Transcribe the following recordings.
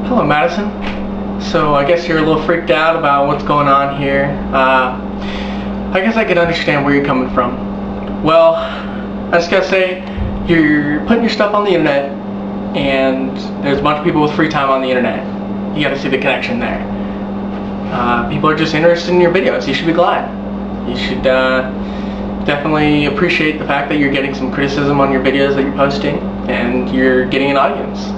Hello, Madison. So I guess you're a little freaked out about what's going on here. I guess I can understand where you're coming from. Well, I just gotta say, you're putting your stuff on the internet, and there's a bunch of people with free time on the internet. You gotta see the connection there. People are just interested in your videos. You should be glad. You should definitely appreciate the fact that you're getting some criticism on your videos that you're posting, and you're getting an audience.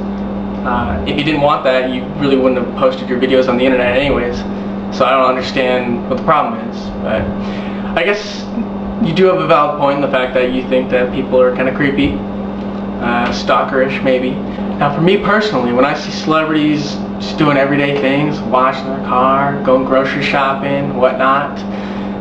If you didn't want that, you really wouldn't have posted your videos on the internet anyways. So I don't understand what the problem is. But I guess you do have a valid point in the fact that you think that people are kind of creepy, stalkerish maybe. Now for me personally, when I see celebrities just doing everyday things, washing their car, going grocery shopping, whatnot,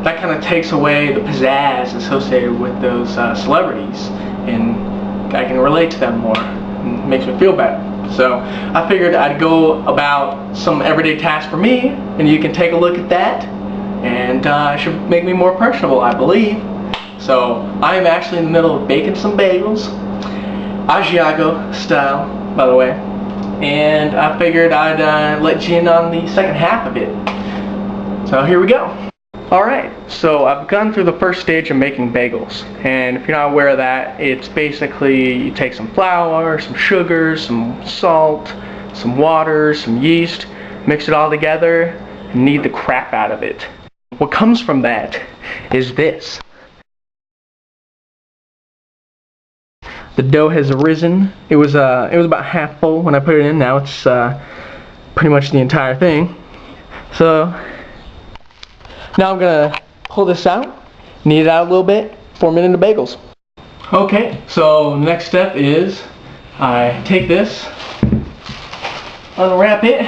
that kind of takes away the pizzazz associated with those celebrities, and I can relate to them more. It makes me feel better. So I figured I'd go about some everyday tasks for me, and you can take a look at that, and it should make me more personable, I believe. So I am actually in the middle of baking some bagels, Asiago style, by the way, and I figured I'd let you in on the second half of it. So here we go. Alright, so I've gone through the first stage of making bagels, and if you're not aware of that, it's basically you take some flour, some sugar, some salt, some water, some yeast, mix it all together, and knead the crap out of it. What comes from that is this. The dough has arisen. It was about half full when I put it in. Now it's pretty much the entire thing. So now I'm gonna pull this out, knead it out a little bit, form it into bagels. Okay, so next step is I take this, unwrap it.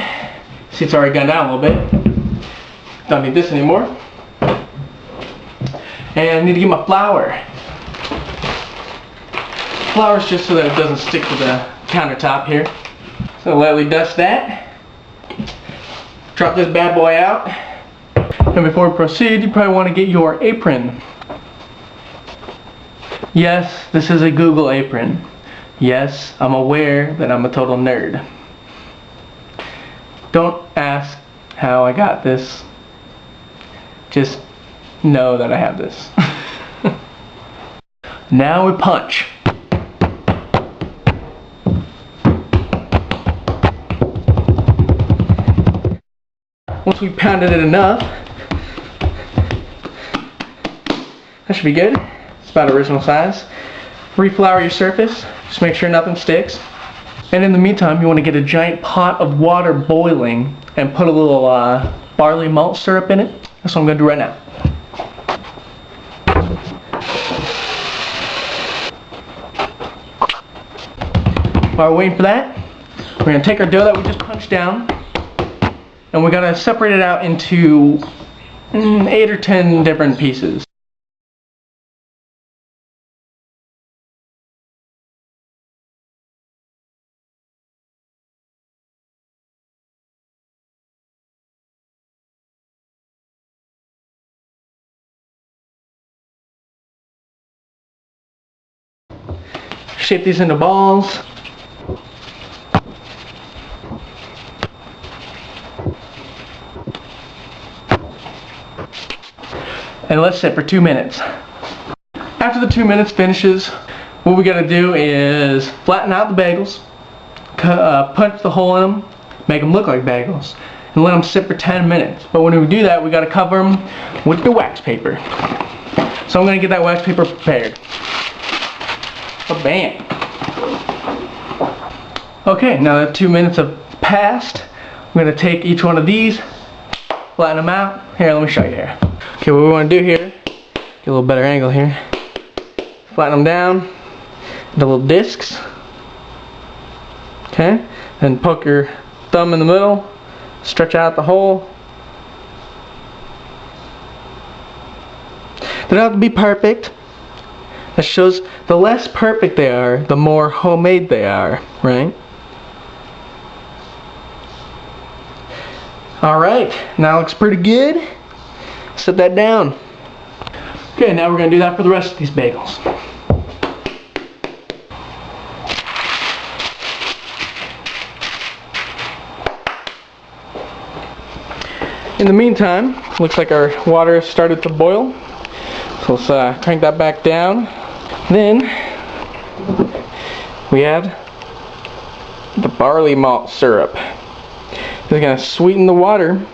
See, it's already gone down a little bit. Don't need this anymore. And I need to get my flour. Flour's just so that it doesn't stick to the countertop here. So lightly dust that. Drop this bad boy out. And before we proceed, you probably want to get your apron. Yes, this is a Google apron. Yes, I'm aware that I'm a total nerd. Don't ask how I got this. Just know that I have this. Now we punch. Once we pounded it enough, that should be good. It's about original size. Reflour your surface. Just make sure nothing sticks. And in the meantime, you want to get a giant pot of water boiling and put a little barley malt syrup in it. That's what I'm going to do right now. While we're waiting for that, we're going to take our dough that we just punched down, and we're going to separate it out into 8 or 10 different pieces. Shape these into balls. And let's sit for 2 minutes. After the 2 minutes finishes, what we gotta do is flatten out the bagels, punch the hole in them, make them look like bagels, and let them sit for 10 minutes. But when we do that, we gotta cover them with the wax paper. So I'm gonna get that wax paper prepared. Bam! Okay, now that 2 minutes have passed, I'm gonna take each one of these, flatten them out. Here, let me show you here. Okay, what we want to do here, get a little better angle here, flatten them down into little discs. Okay, then poke your thumb in the middle, stretch out the hole. They don't have to be perfect. That shows the less perfect they are, the more homemade they are, right? Alright, now it looks pretty good. Set that down. Okay, now we're going to do that for the rest of these bagels. In the meantime, looks like our water started to boil. So let's crank that back down. Then we add the barley malt syrup. It's gonna sweeten the water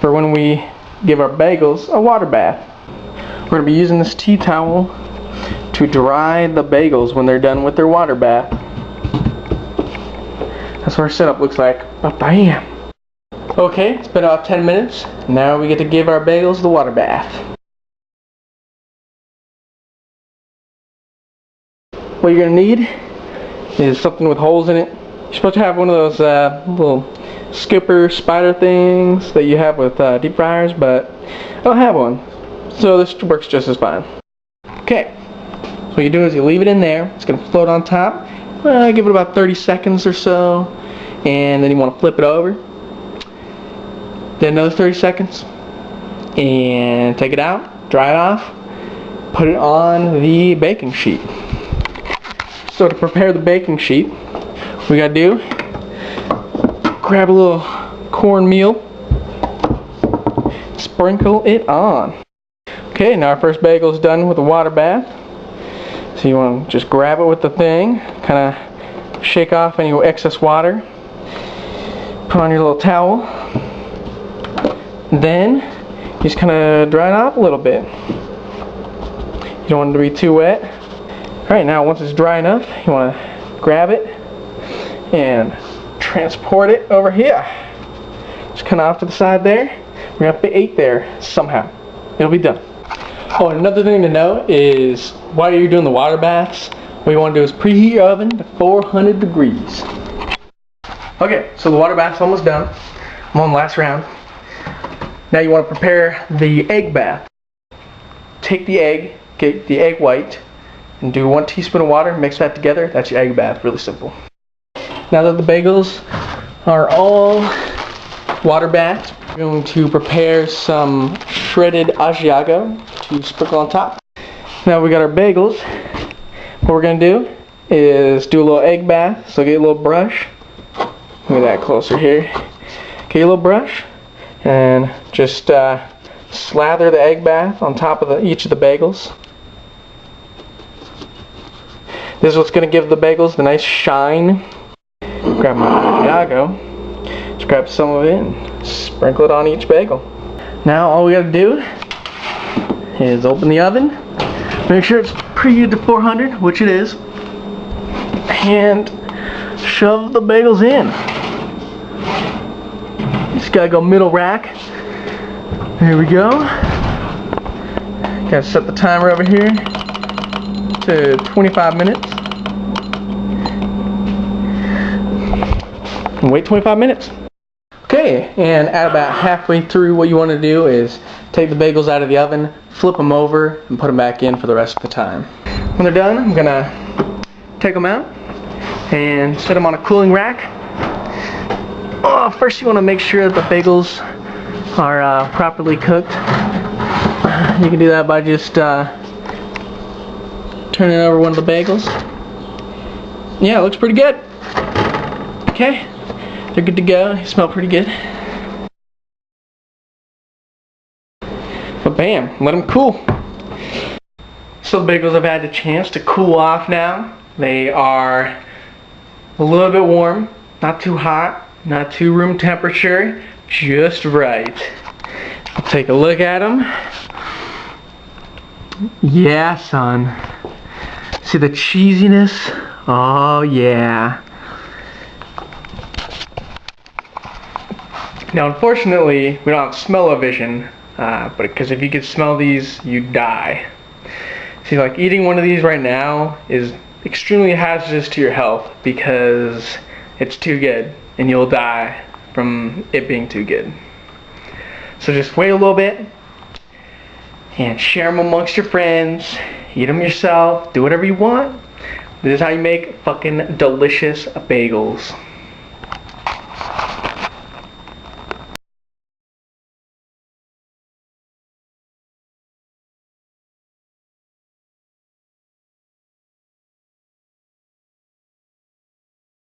for when we give our bagels a water bath. We're gonna be using this tea towel to dry the bagels when they're done with their water bath. That's what our setup looks like. Bam! Okay, it's been about 10 minutes. Now we get to give our bagels the water bath. What you're gonna need is something with holes in it. You're supposed to have one of those little skipper spider things that you have with deep fryers, but I don't have one. So this works just as fine. Okay, so what you do is you leave it in there. It's gonna float on top. Give it about 30 seconds or so, and then you want to flip it over. Then another 30 seconds, and take it out, dry it off, put it on the baking sheet. So to prepare the baking sheet, we gotta do, grab a little cornmeal, sprinkle it on. Okay, now our first bagel is done with the water bath. So you want to just grab it with the thing, kind of shake off any excess water, put on your little towel, then you just kind of dry it off a little bit. You don't want it to be too wet. Alright, now once it's dry enough, you want to grab it and transport it over here. Just kind of off to the side there. We're going to have to bake there somehow. It'll be done. Oh, and another thing to know is while you're doing the water baths, what you want to do is preheat your oven to 400 degrees. Okay, so the water bath's almost done. I'm on the last round. Now you want to prepare the egg bath. Take the egg, get the egg white, and do 1 teaspoon of water, mix that together. That's your egg bath, really simple. Now that the bagels are all water bathed, we're going to prepare some shredded Asiago to sprinkle on top. Now we got our bagels. What we're going to do is do a little egg bath. So get a little brush. Look at that closer here. Get a little brush and just slather the egg bath on top of each of the bagels. This is what's going to give the bagels the nice shine. Grab my Asiago. Just grab some of it and sprinkle it on each bagel. Now all we got to do is open the oven. Make sure it's preheated to 400, which it is. And shove the bagels in. Just gotta go middle rack. There we go. Gotta set the timer over here to 25 minutes. And wait 25 minutes. Okay, and at about halfway through, what you want to do is take the bagels out of the oven, flip them over, and put them back in for the rest of the time. When they're done, I'm gonna take them out and set them on a cooling rack. Oh, first you want to make sure that the bagels are properly cooked. You can do that by just turning over one of the bagels. Yeah, it looks pretty good. Okay, they're good to go. They smell pretty good. But bam, let them cool. So the bagels have had a chance to cool off now. They are a little bit warm, not too hot, not too room temperature, just right. I'll take a look at them. Yeah, son. See the cheesiness? Oh yeah. Now unfortunately, we don't have smell-o-vision, but because if you could smell these, you'd die. See, like eating one of these right now is extremely hazardous to your health because it's too good and you'll die from it being too good. So just wait a little bit and share them amongst your friends, eat them yourself, do whatever you want. This is how you make fucking delicious bagels.